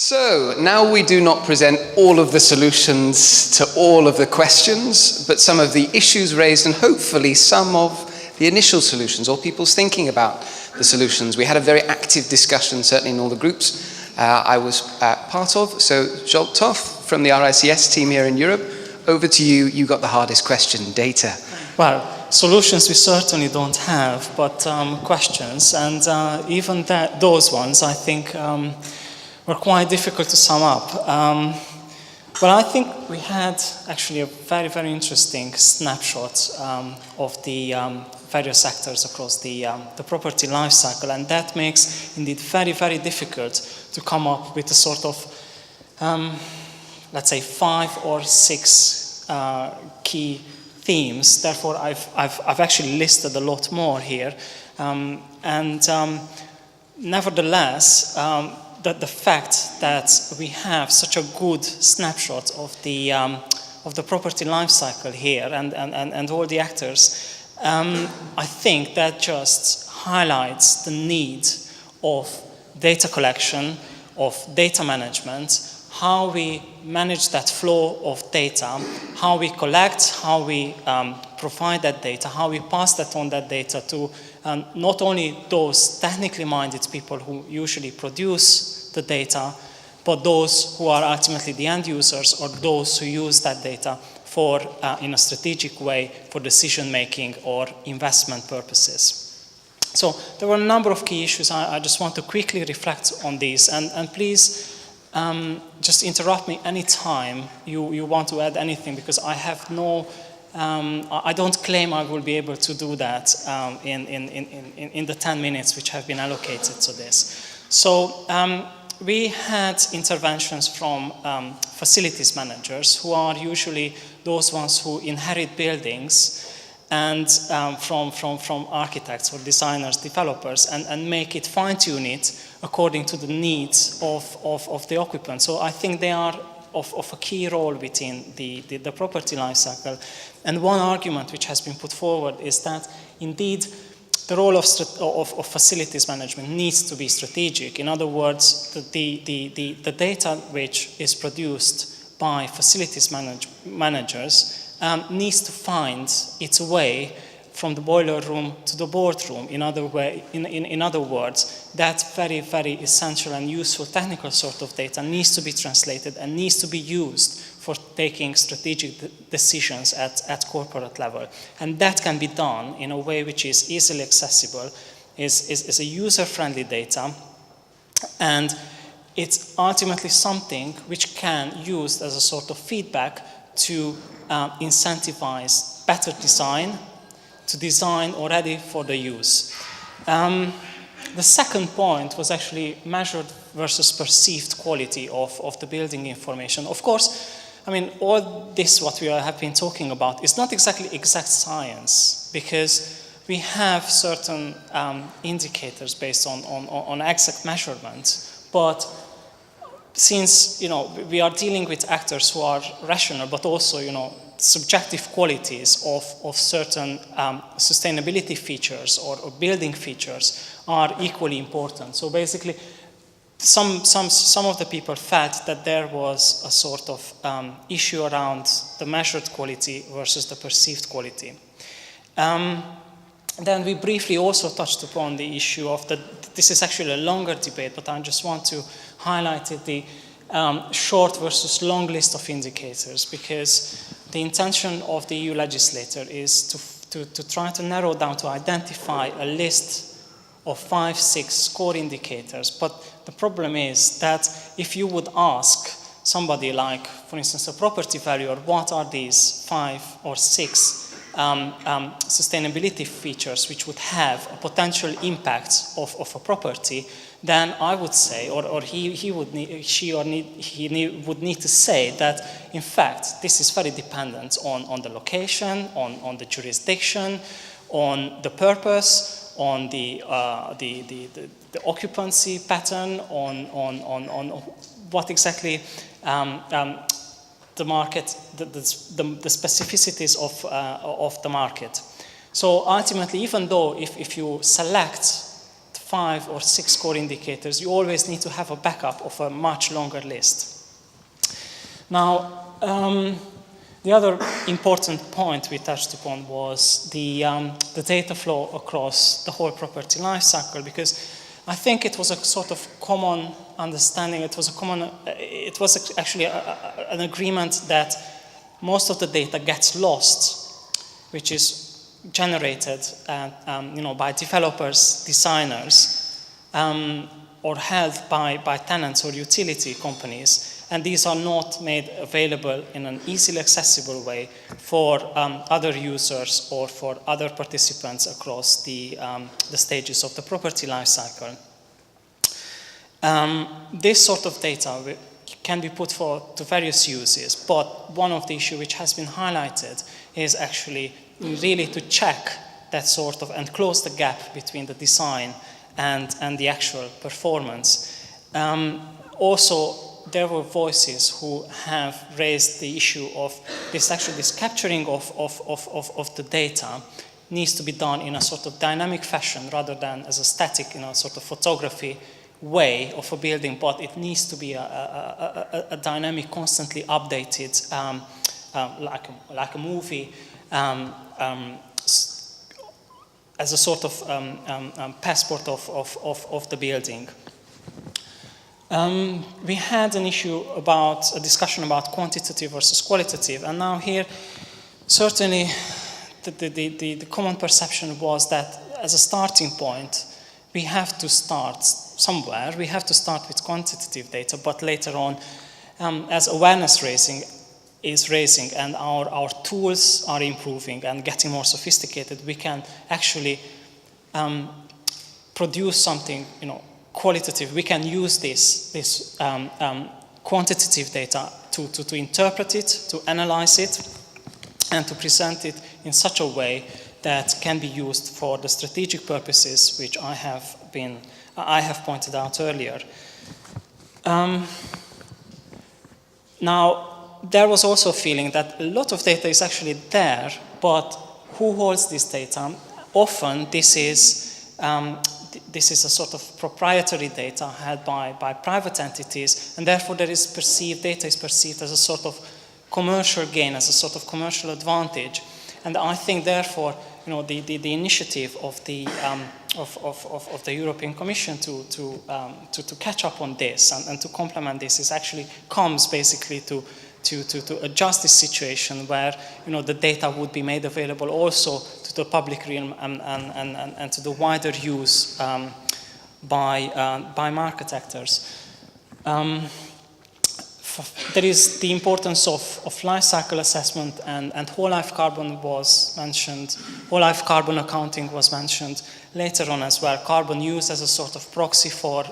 So, now we do not present all of the solutions to all of the questions, but some of the issues raised and hopefully some of the initial solutions or people's thinking about the solutions. We had a very active discussion, certainly in all the groups I was part of. So, Zsolt, Toth from the RICS team here in Europe, over to you. You got the hardest question, data. Well, solutions we certainly don't have, but questions, and even those ones I think were quite difficult to sum up. But I think we had actually a very, very interesting snapshot of the various sectors across the property life cycle, and that makes indeed very, very difficult to come up with a sort of, let's say, 5 or 6 key themes. Therefore, I've actually listed a lot more here, nevertheless, the fact that we have such a good snapshot of the property life cycle here and all the actors, I think that just highlights the need of data collection, of data management, how we manage that flow of data, how we collect, how we provide that data, how we pass that data to not only those technically minded people who usually produce the data, but those who are ultimately the end users or those who use that data for, in a strategic way, for decision making or investment purposes. So there were a number of key issues. I just want to quickly reflect on these, and please just interrupt me anytime you want to add anything, because I have no, I don't claim I will be able to do that in the 10 minutes which have been allocated to this. So we had interventions from facilities managers, who are usually those ones who inherit buildings, and from architects or designers, developers, and make it, fine-tune it according to the needs of the occupant. So I think they are of a key role within the property life cycle. And one argument which has been put forward is that indeed the role of facilities management needs to be strategic. In other words, the data which is produced by facilities managers needs to find its way from the boiler room to the boardroom. In other words, that very, very essential and useful technical sort of data needs to be translated and needs to be used for taking strategic decisions at corporate level. And that can be done in a way which is easily accessible, is a user-friendly data, and it's ultimately something which can use as a sort of feedback to incentivize better design, to design already for the use. The second point was actually measured versus perceived quality of the building information. Of course, I mean, all this what we have been talking about is not exactly exact science, because we have certain indicators based on exact measurements, but since, we are dealing with actors who are rational, but also, subjective qualities of certain sustainability features or building features are equally important. So basically, some of the people felt that there was a sort of issue around the measured quality versus the perceived quality. Then we briefly also touched upon the issue of this is actually a longer debate, but I just want to highlight the short versus long list of indicators, because the intention of the EU legislator is to try to narrow down, to identify a list of 5, 6 core indicators. But the problem is that if you would ask somebody like, for instance, a property valuer, what are these 5 or 6 sustainability features which would have a potential impact of a property, then I would say, or he would need to say that, in fact, this is very dependent on the location, on the jurisdiction, on the purpose, on the occupancy pattern, on what exactly the market, the specificities of the market. So ultimately, even though if you select 5 or 6 core indicators, you always need to have a backup of a much longer list. Now, the other important point we touched upon was the data flow across the whole property lifecycle, because I think it was a sort of common understanding. It was actually an agreement that most of the data gets lost, which is generated by developers, designers, or held by tenants or utility companies. And these are not made available in an easily accessible way for other users or for other participants across the stages of the property lifecycle. This sort of data can be put to various uses, but one of the issues which has been highlighted is actually really to check that sort of and close the gap between the design and the actual performance. Also, there were voices who have raised the issue of this capturing of the data needs to be done in a sort of dynamic fashion rather than as a static, sort of photography way of a building, but it needs to be a dynamic, constantly updated, like a movie, as a sort of passport of the building. We had a discussion about quantitative versus qualitative, and now here, certainly, the common perception was that as a starting point, we have to start somewhere. We have to start with quantitative data, but later on, as awareness is raising and our tools are improving and getting more sophisticated, we can actually produce something, qualitative. We can use this quantitative data to interpret it, to analyze it, and to present it in such a way that can be used for the strategic purposes which I have pointed out earlier. Now, there was also a feeling that a lot of data is actually there, but who holds this data? Often this is a sort of proprietary data held by private entities, and therefore data is perceived as a sort of commercial gain, as a sort of commercial advantage. And I think, therefore, the initiative of the European Commission to catch up on this and to complement this comes basically to adjust this situation where the data would be made available also to the public realm and to the wider use by market actors. There is the importance of life cycle assessment, and whole life carbon was mentioned. Whole life carbon accounting was mentioned later on as well. Carbon use as a sort of proxy for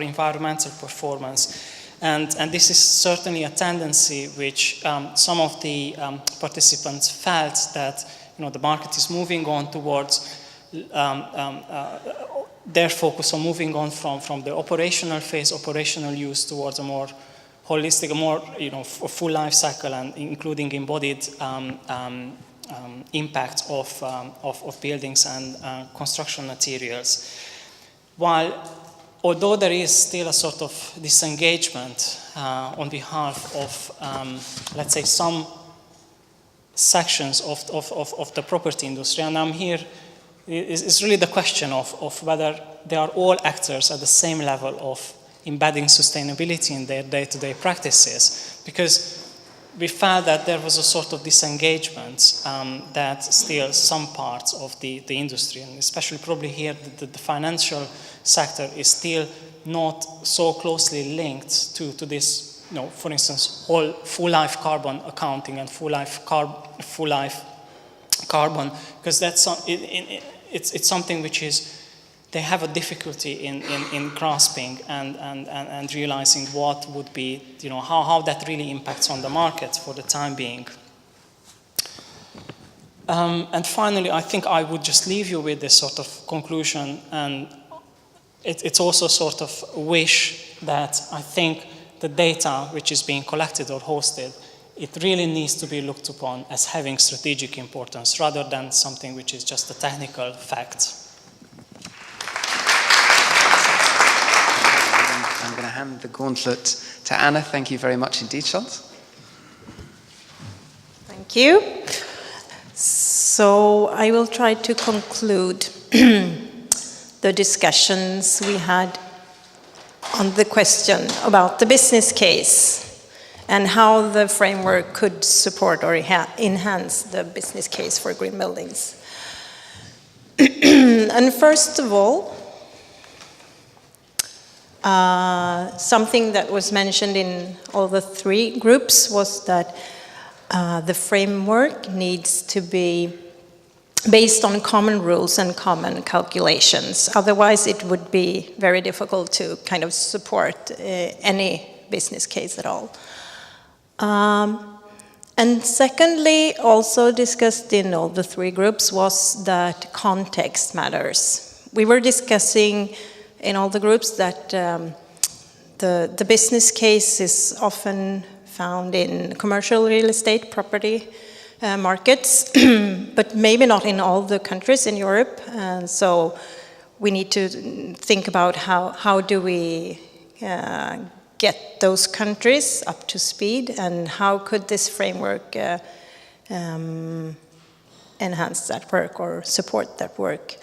environmental performance. And this is certainly a tendency which some of the participants felt that the market is moving on towards their focus on moving on from the operational phase, operational use, towards a more holistic, a more full life cycle, and including embodied impact of buildings and construction materials. Although there is still a sort of disengagement on behalf of, let's say, some sections of the property industry, and I'm here, is really the question of whether they are all actors at the same level of embedding sustainability in their day-to-day practices, because we felt that there was a sort of disengagement that still some parts of the industry, and especially probably here the financial sector, is still not so closely linked to this, for instance, full life carbon accounting and full life carbon, because that's it's something which is, they have a difficulty in grasping and realizing what would be, how that really impacts on the market for the time being. And finally, I think I would just leave you with this sort of conclusion, and it's also sort of a wish that I think the data which is being collected or hosted, it really needs to be looked upon as having strategic importance rather than something which is just a technical fact. hand the gauntlet to Anna. Thank you very much indeed, Zsolt. Thank you. So I will try to conclude the discussions we had on the question about the business case and how the framework could support or enhance the business case for green buildings. And first of all, something that was mentioned in all the three groups was that the framework needs to be based on common rules and common calculations. Otherwise, it would be very difficult to kind of support any business case at all. And secondly, also discussed in all the three groups was that context matters. We were discussing in all the groups that the business case is often found in commercial real estate property markets, but maybe not in all the countries in Europe. And so we need to think about how do we get those countries up to speed, and how could this framework enhance that work or support that work.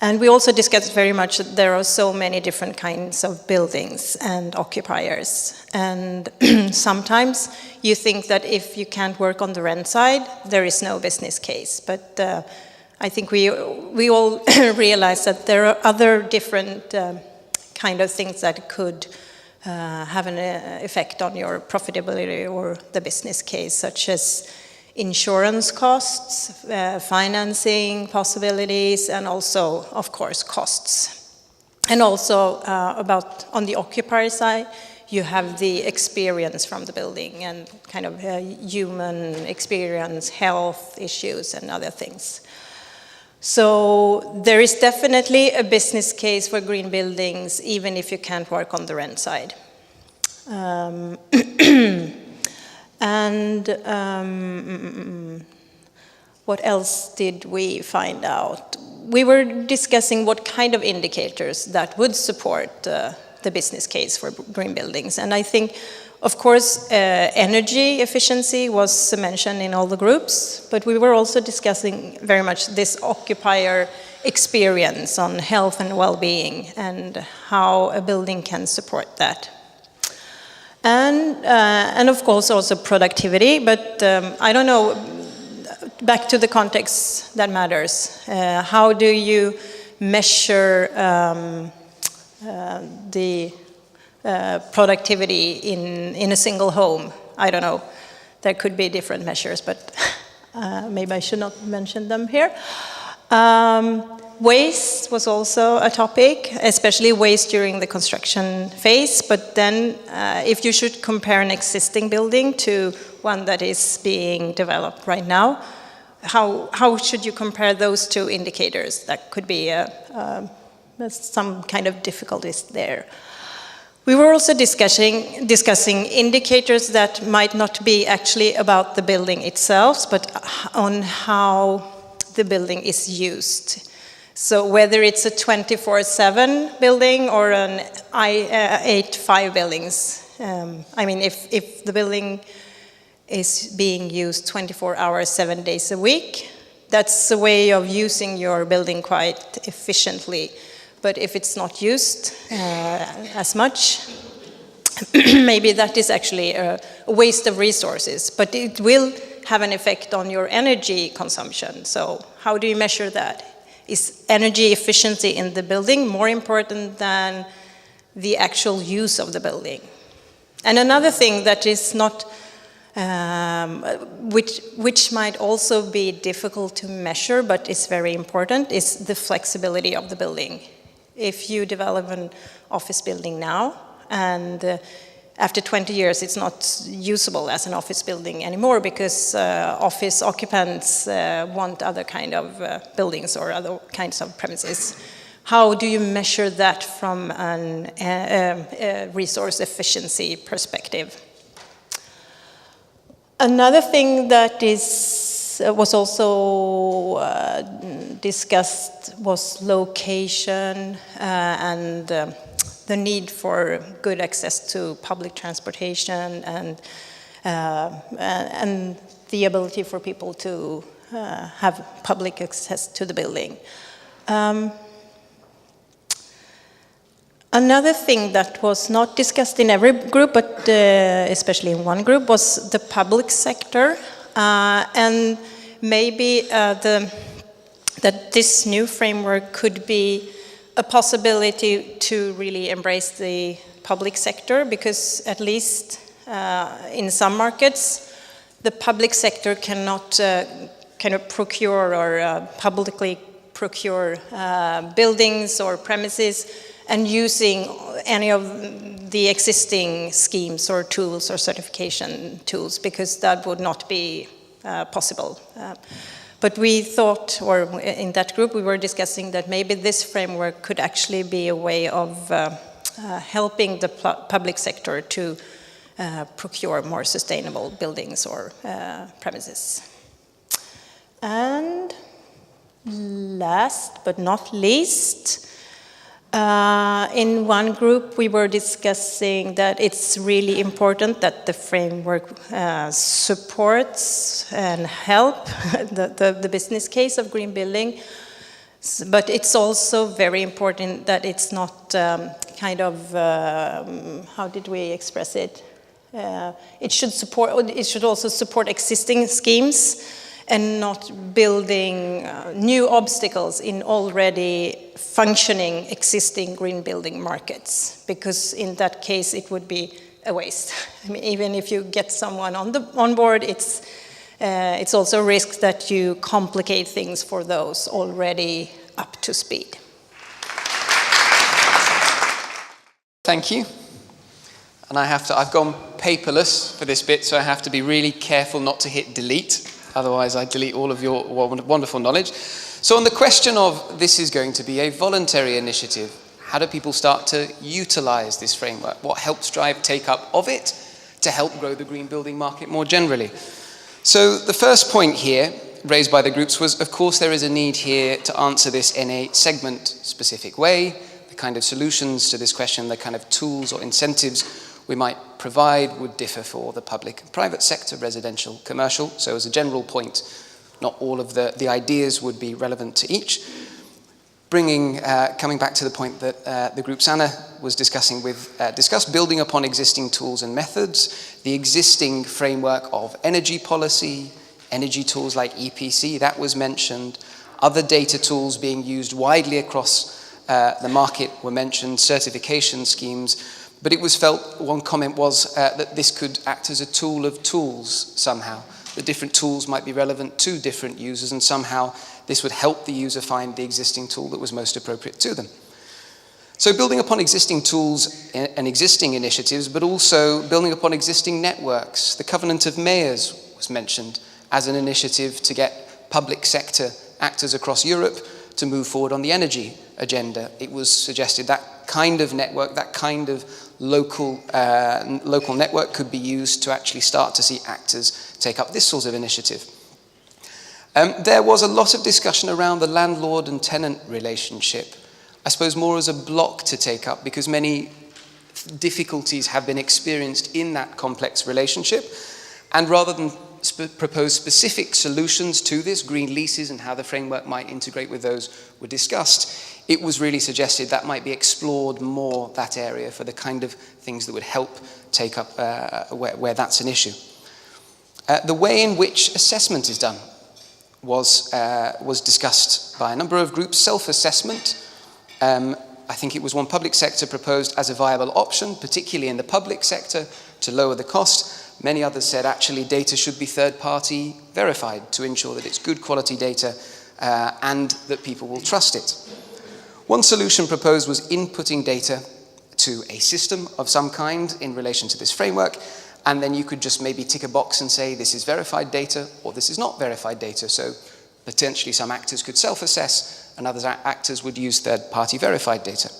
And we also discussed very much that there are so many different kinds of buildings and occupiers. And sometimes you think that if you can't work on the rent side, there is no business case. But I think we all realize that there are other different kind of things that could have an effect on your profitability or the business case, such as insurance costs, financing possibilities, and also, of course, costs. And also about on the occupier side, you have the experience from the building and kind of human experience, health issues, and other things. So there is definitely a business case for green buildings, even if you can't work on the rent side. And what else did we find out? We were discussing what kind of indicators that would support the business case for green buildings. And I think, of course, energy efficiency was mentioned in all the groups, but we were also discussing very much this occupier experience on health and well-being and how a building can support that. And of course also productivity, but I don't know, back to the context that matters. How do you measure the productivity in a single home? I don't know. There could be different measures, but maybe I should not mention them here. Waste was also a topic, especially waste during the construction phase. But then if you should compare an existing building to one that is being developed right now, how should you compare those two indicators? That could be some kind of difficulties there. We were also discussing indicators that might not be actually about the building itself, but on how the building is used. So whether it's a 24/7 building or an 8-5 buildings. I mean, if the building is being used 24 hours, 7 days a week, that's a way of using your building quite efficiently. But if it's not used as much, maybe that is actually a waste of resources, but it will have an effect on your energy consumption. So how do you measure that? Is energy efficiency in the building more important than the actual use of the building? And another thing that is not, which might also be difficult to measure, but is very important, is the flexibility of the building. If you develop an office building now, and after 20 years it's not usable as an office building anymore because office occupants want other kind of buildings or other kinds of premises. How do you measure that from a resource efficiency perspective? Another thing that was also discussed was location and the the need for good access to public transportation and the ability for people to have public access to the building. Another thing that was not discussed in every group, but especially in one group, was the public sector, and maybe that this new framework could be a possibility to really embrace the public sector, because at least in some markets, the public sector cannot kind of procure or publicly procure buildings or premises and using any of the existing schemes or tools or certification tools, because that would not be possible. But we thought, or in that group, we were discussing that maybe this framework could actually be a way of helping the public sector to procure more sustainable buildings or premises. And last but not least, in one group we were discussing that it's really important that the framework supports and help the business case of green building, but it's also very important that it's not kind of, how did we express it? It should also support existing schemes and not building new obstacles in already functioning existing green building markets, because in that case it would be a waste. I mean, even if you get someone on board, it's also a risk that you complicate things for those already up to speed. Thank you. And I've gone paperless for this bit, so I have to be really careful not to hit delete. Otherwise, I delete all of your wonderful knowledge. So on the question of this is going to be a voluntary initiative, how do people start to utilize this framework? What helps drive take-up of it to help grow the green building market more generally? So the first point here raised by the groups was, of course, there is a need here to answer this in a segment-specific way. The kind of solutions to this question, the kind of tools or incentives we might provide would differ for the public and private sector, residential, commercial. So as a general point, not all of the ideas would be relevant to each. Coming back to the point that the group's Anna was discussing discuss building upon existing tools and methods, the existing framework of energy policy, energy tools like EPC, that was mentioned, other data tools being used widely across the market were mentioned, certification schemes. But it was felt, one comment was that this could act as a tool of tools somehow. The different tools might be relevant to different users, and somehow this would help the user find the existing tool that was most appropriate to them. So building upon existing tools and existing initiatives, but also building upon existing networks. The Covenant of Mayors was mentioned as an initiative to get public sector actors across Europe to move forward on the energy agenda. It was suggested that kind of network, that kind of local network could be used to actually start to see actors take up this sort of initiative. There was a lot of discussion around the landlord and tenant relationship, I suppose more as a block to take up, because many difficulties have been experienced in that complex relationship, and rather than propose specific solutions to this, green leases and how the framework might integrate with those were discussed. It was really suggested that might be explored more, that area, for the kind of things that would help take up where that's an issue. The way in which assessment is done was discussed by a number of groups. Self-assessment, I think it was one public sector proposed as a viable option, particularly in the public sector, to lower the cost. Many others said actually data should be third-party verified to ensure that it's good quality data and that people will trust it. One solution proposed was inputting data to a system of some kind in relation to this framework, and then you could just maybe tick a box and say this is verified data or this is not verified data. So potentially some actors could self-assess and other actors would use third-party verified data.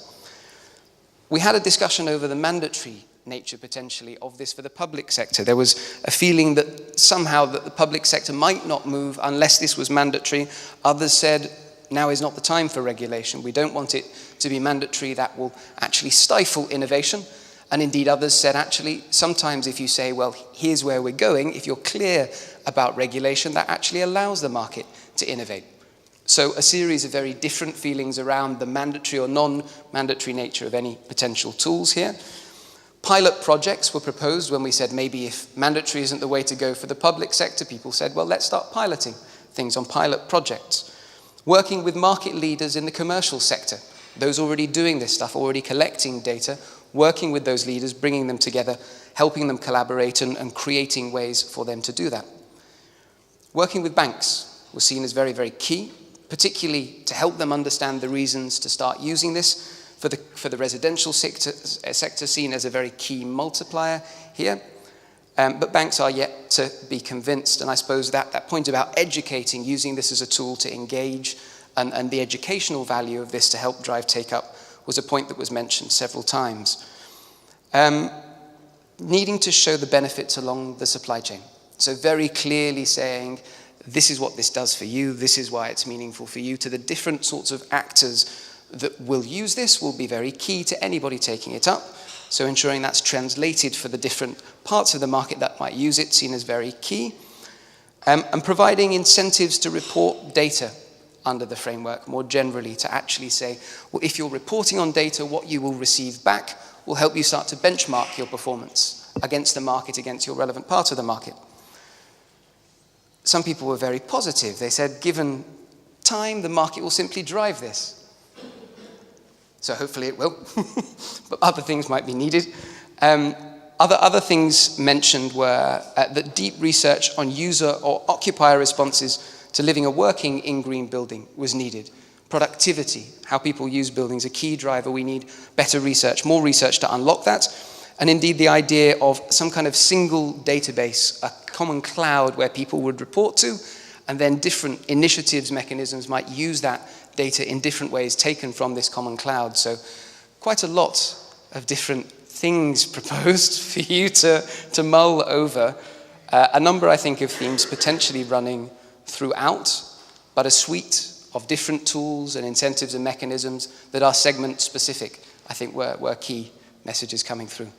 We had a discussion over the mandatory nature potentially of this for the public sector. There was a feeling that somehow that the public sector might not move unless this was mandatory. Others said now is not the time for regulation. We don't want it to be mandatory. That will actually stifle innovation. And indeed, others said, actually, sometimes if you say, well, here's where we're going, if you're clear about regulation, that actually allows the market to innovate. So a series of very different feelings around the mandatory or non-mandatory nature of any potential tools here. Pilot projects were proposed when we said maybe if mandatory isn't the way to go for the public sector, people said, well, let's start piloting things on pilot projects. Working with market leaders in the commercial sector, those already doing this stuff, already collecting data, working with those leaders, bringing them together, helping them collaborate and creating ways for them to do that. Working with banks was seen as very, very key, particularly to help them understand the reasons to start using this for the residential sector seen as a very key multiplier here. But banks are yet to be convinced, and I suppose that point about educating, using this as a tool to engage, and the educational value of this to help drive take-up was a point that was mentioned several times. Needing to show the benefits along the supply chain. So very clearly saying, this is what this does for you, this is why it's meaningful for you, to the different sorts of actors that will use this will be very key to anybody taking it up. So ensuring that's translated for the different parts of the market that might use it, seen as very key. And providing incentives to report data under the framework more generally, to actually say, well, if you're reporting on data, what you will receive back will help you start to benchmark your performance against the market, against your relevant part of the market. Some people were very positive. They said, given time, the market will simply drive this. So hopefully it will, but other things might be needed. Other things mentioned were that deep research on user or occupier responses to living or working in green building was needed. Productivity, how people use buildings, a key driver. We need better research, more research to unlock that. And indeed the idea of some kind of single database, a common cloud where people would report to, and then different initiatives, mechanisms might use that data in different ways taken from this common cloud. So quite a lot of different things proposed for you to mull over. A number, I think, of themes potentially running throughout, but a suite of different tools and incentives and mechanisms that are segment specific, I think were key messages coming through.